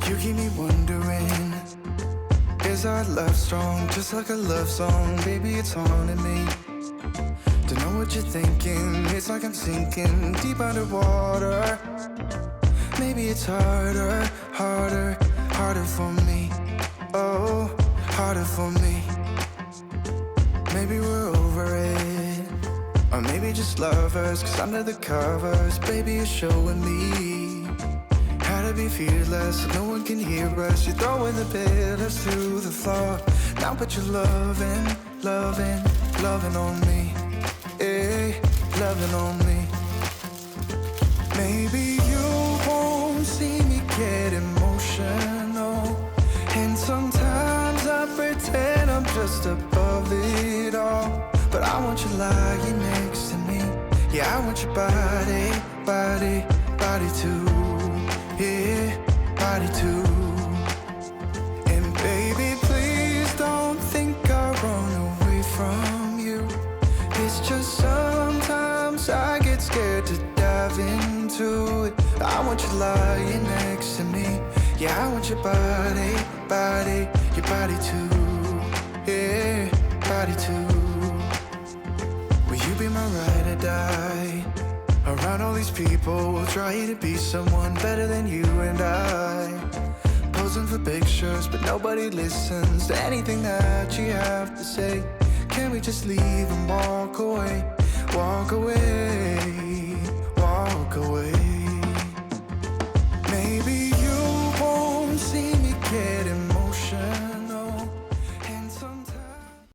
You keep me wondering, is our love strong? Just like a love song, baby, it's haunting me. Don't know what you're thinking, it's like I'm sinking deep underwater. Maybe it's harder, harder, harder for me. Oh, harder for me. Maybe we're over it, or maybe just lovers, cause under the covers, baby, you're showing me how to be fearless so no one can hear us. You're throwing the pillars through the floor. Now put your loving, loving, loving on me. Eh, loving on me. Maybe you won't see me get emotional, and sometimes I pretend I'm just above it all. But I want you lying next to me. Yeah, I want your body, body, body too. Yeah, body too. And baby, please don't think I'll run away from you. It's just sometimes I get scared to dive into it. I want you lying next to me. Yeah, I want your body, body, your body too. Yeah, body too. Will you be my ride or die? Around all these people, trying to be someone better than you and I. Posing for pictures, but nobody listens to anything that you have to say. Can we just leave and walk away? Walk away, walk away.